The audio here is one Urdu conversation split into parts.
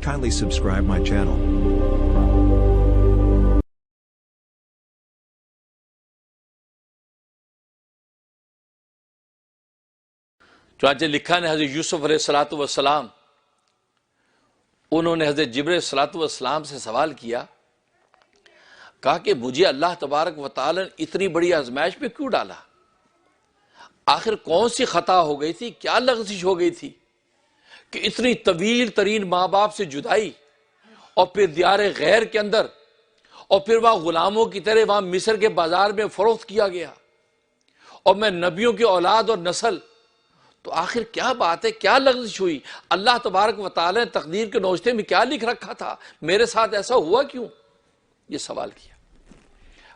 Kindly subscribe my channel. چنانچہ لکھا نے حضرت یوسف علیہ السلام انہوں نے حضرت جبرائیل علیہ السلام سے سوال کیا، کہا کہ مجھے اللہ تبارک و تعالی نے اتنی بڑی آزمائش پہ کیوں ڈالا؟ آخر کون سی خطا ہو گئی تھی، کیا لغزش ہو گئی تھی کہ اتنی طویل ترین ماں باپ سے جدائی، اور پھر دیار غیر کے اندر، اور پھر وہاں غلاموں کی طرح وہاں مصر کے بازار میں فروخت کیا گیا، اور میں نبیوں کی اولاد اور نسل، تو آخر کیا بات ہے، کیا لغزش ہوئی؟ اللہ تبارک و تعالی نے تقدیر کے نوشتے میں کیا لکھ رکھا تھا، میرے ساتھ ایسا ہوا کیوں؟ یہ سوال کیا۔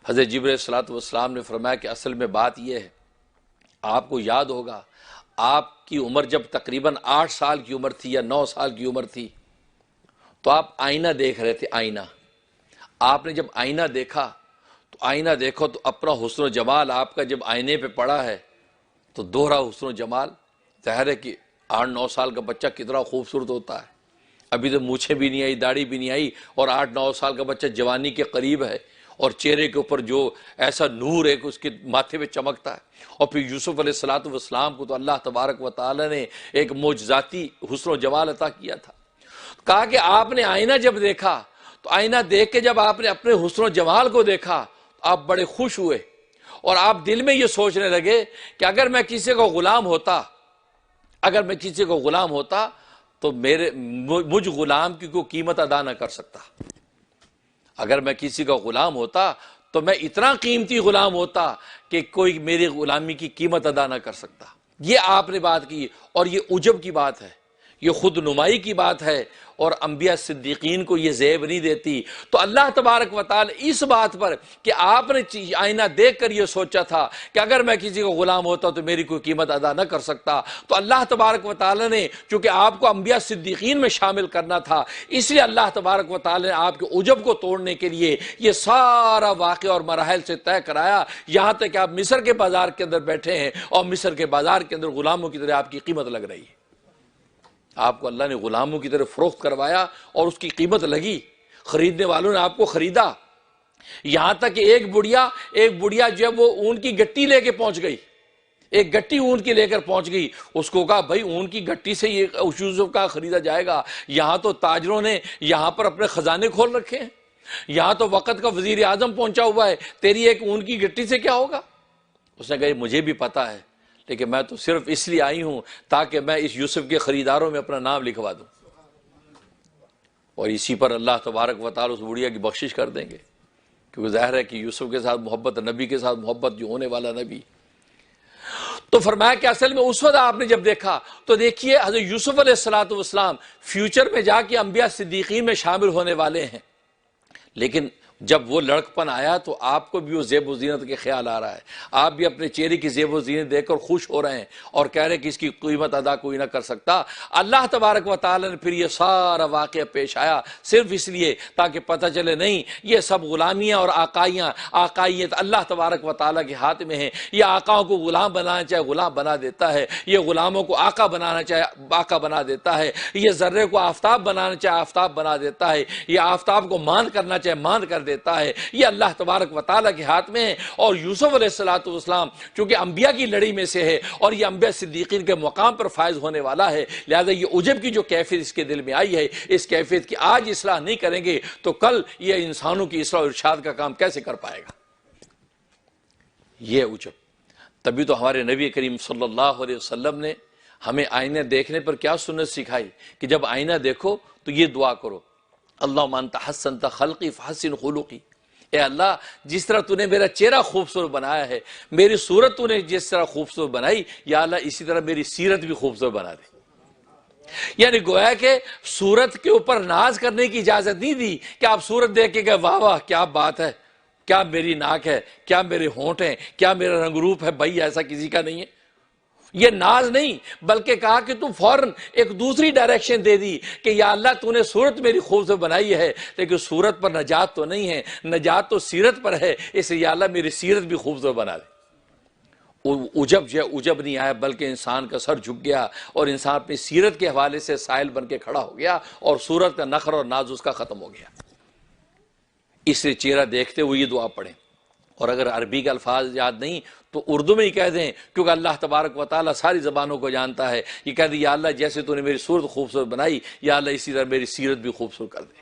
حضرت جبرائیل علیہ السلام نے فرمایا کہ اصل میں بات یہ ہے، آپ کو یاد ہوگا آپ کی عمر جب تقریباً 8 سال کی عمر تھی یا 9 سال کی عمر تھی، تو آپ آئینہ دیکھ رہے تھے۔ آئینہ آپ نے جب آئینہ دیکھا تو آئینہ دیکھو تو اپنا حسن و جمال آپ کا جب آئینے پہ پڑا ہے تو دوہرا حسن و جمال، ظاہر ہے کہ 8-9 سال کا بچہ کتنا خوبصورت ہوتا ہے، ابھی تو مونچھیں بھی نہیں آئی، داڑھی بھی نہیں آئی، اور 8-9 سال کا بچہ جوانی کے قریب ہے، اور چہرے کے اوپر جو ایسا نور ہے کہ اس کے ماتھے پہ چمکتا ہے۔ اور پھر یوسف علیہ السلام کو تو اللہ تبارک و تعالی نے ایک معجزاتی حسن و جمال عطا کیا تھا۔ کہا کہ آپ نے آئینہ جب دیکھا تو آئینہ دیکھ کے جب آپ نے اپنے حسن و جمال کو دیکھا تو آپ بڑے خوش ہوئے، اور آپ دل میں یہ سوچنے لگے کہ اگر میں کسی کو غلام ہوتا تو مجھ غلام کی کوئی قیمت ادا نہ کر سکتا۔ اگر میں کسی کا غلام ہوتا تو میں اتنا قیمتی غلام ہوتا کہ کوئی میری غلامی کی قیمت ادا نہ کر سکتا۔ یہ آپ نے بات کی، اور یہ عجب کی بات ہے، یہ خود نمائی کی بات ہے، اور انبیاء صدیقین کو یہ زیب نہیں دیتی۔ تو اللہ تبارک و تعالی اس بات پر کہ آپ نے آئینہ دیکھ کر یہ سوچا تھا کہ اگر میں کسی کو غلام ہوتا تو میری کوئی قیمت ادا نہ کر سکتا، تو اللہ تبارک و تعالی نے چونکہ آپ کو انبیاء صدیقین میں شامل کرنا تھا، اس لیے اللہ تبارک و تعالی نے آپ کے عجب کو توڑنے کے لیے یہ سارا واقعہ اور مراحل سے طے کرایا، یہاں تک کہ آپ مصر کے بازار کے اندر بیٹھے ہیں، اور مصر کے بازار کے اندر غلاموں کی طرح آپ کی قیمت لگ رہی ہے۔ آپ کو اللہ نے غلاموں کی طرف فروخت کروایا اور اس کی قیمت لگی، خریدنے والوں نے آپ کو خریدا، یہاں تک کہ ایک بڑیا جو ہے وہ اون کی گٹی لے کے پہنچ گئی، ایک گٹی اون کی لے کر پہنچ گئی، اس کو کہا بھائی اون کی گٹی سے یہ یوسف کا خریدا جائے گا، یہاں تو تاجروں نے یہاں پر اپنے خزانے کھول رکھے ہیں، یہاں تو وقت کا وزیر اعظم پہنچا ہوا ہے، تیری ایک اون کی گٹی سے کیا ہوگا؟ اس نے کہا مجھے بھی پتا ہے، لیکن میں تو صرف اس لیے آئی ہوں تاکہ میں اس یوسف کے خریداروں میں اپنا نام لکھوا دوں، اور اسی پر اللہ تبارک و تعالی اس بڑھیا کی بخشش کر دیں گے، کیونکہ ظاہر ہے کہ یوسف کے ساتھ محبت، نبی کے ساتھ محبت، جو ہونے والا نبی۔ تو فرمایا کہ اصل میں اس وقت آپ نے جب دیکھا تو دیکھیے حضرت یوسف علیہ السلام فیوچر میں جا کے انبیاء صدیقین میں شامل ہونے والے ہیں، لیکن جب وہ لڑکپن آیا تو آپ کو بھی وہ زیب و زینت کے خیال آ رہا ہے، آپ بھی اپنے چہرے کی زیب و زینت دیکھ کر خوش ہو رہے ہیں اور کہہ رہے ہیں کہ اس کی قیمت ادا کوئی نہ کر سکتا۔ اللہ تبارک و تعالی نے پھر یہ سارا واقعہ پیش آیا صرف اس لیے تاکہ پتہ چلے نہیں یہ سب غلامیاں اور آقائیت اللہ تبارک و تعالی کے ہاتھ میں ہیں، یہ آقاؤں کو غلام بنانا چاہے غلام بنا دیتا ہے، یہ غلاموں کو آقا بنانا چاہے آقا بنا دیتا ہے، یہ ذرے کو آفتاب بنانا چاہے آفتاب بنا دیتا ہے، یہ آفتاب کو ماند کرنا چاہے ماند کر دیتا ہے، یہ اللہ تبارک و تعالیٰ کے ہاتھ میں ہے۔ اور یوسف علیہ السلام چونکہ انبیاء کی لڑی میں سے ہے اور یہ انبیاء صدیقین کے مقام پر فائز ہونے والا ہے، لہذا یہ عجب کی جو کیفیت اس کے دل میں آئی ہے، اس کیفیت کی آج اصلاح نہیں کریں گے تو کل یہ انسانوں کی اصلاح و ارشاد کا کام کیسے کر پائے گا؟ یہ عجب۔ تبھی تو ہمارے نبی کریم صلی اللہ علیہ وسلم نے ہمیں آئینہ دیکھنے پر کیا سنت سکھائی کہ جب آئینہ دیکھو تو یہ دعا کرو، اللہم انت حسنت خلقی فحسن خلقی، اے اللہ جس طرح تو نے میرا چہرہ خوبصورت بنایا ہے، میری صورت تو نے جس طرح خوبصورت بنائی، یا اللہ اسی طرح میری سیرت بھی خوبصورت بنا دے۔ یعنی گویا کہ صورت کے اوپر ناز کرنے کی اجازت نہیں دی کہ آپ صورت دیکھ کے کہ واہ واہ کیا بات ہے، کیا میری ناک ہے، کیا میرے ہونٹ ہیں، کیا میرا رنگ روپ ہے، بھائی ایسا کسی کا نہیں ہے، یہ ناز نہیں، بلکہ کہا کہ تو فوراً ایک دوسری ڈائریکشن دے دی کہ یا اللہ تو نے صورت میری خوبصورت بنائی ہے، لیکن صورت پر نجات تو نہیں ہے، نجات تو سیرت پر ہے، اس لیے یا اللہ میری سیرت بھی خوبصورت بنا دے۔ عجب جو ہے عجب نہیں آیا، بلکہ انسان کا سر جھک گیا اور انسان اپنی سیرت کے حوالے سے سائل بن کے کھڑا ہو گیا اور سورت کا نخر اور ناز اس کا ختم ہو گیا۔ اس لیے چہرہ دیکھتے ہوئے یہ دعا پڑھیں، اور اگر عربی کے الفاظ یاد نہیں تو اردو میں ہی کہہ دیں، کیونکہ اللہ تبارک و تعالیٰ ساری زبانوں کو جانتا ہے۔ یہ کہہ دیں یا اللہ جیسے تو نے میری صورت خوبصورت بنائی، یا اللہ اسی طرح میری سیرت بھی خوبصورت کر دے۔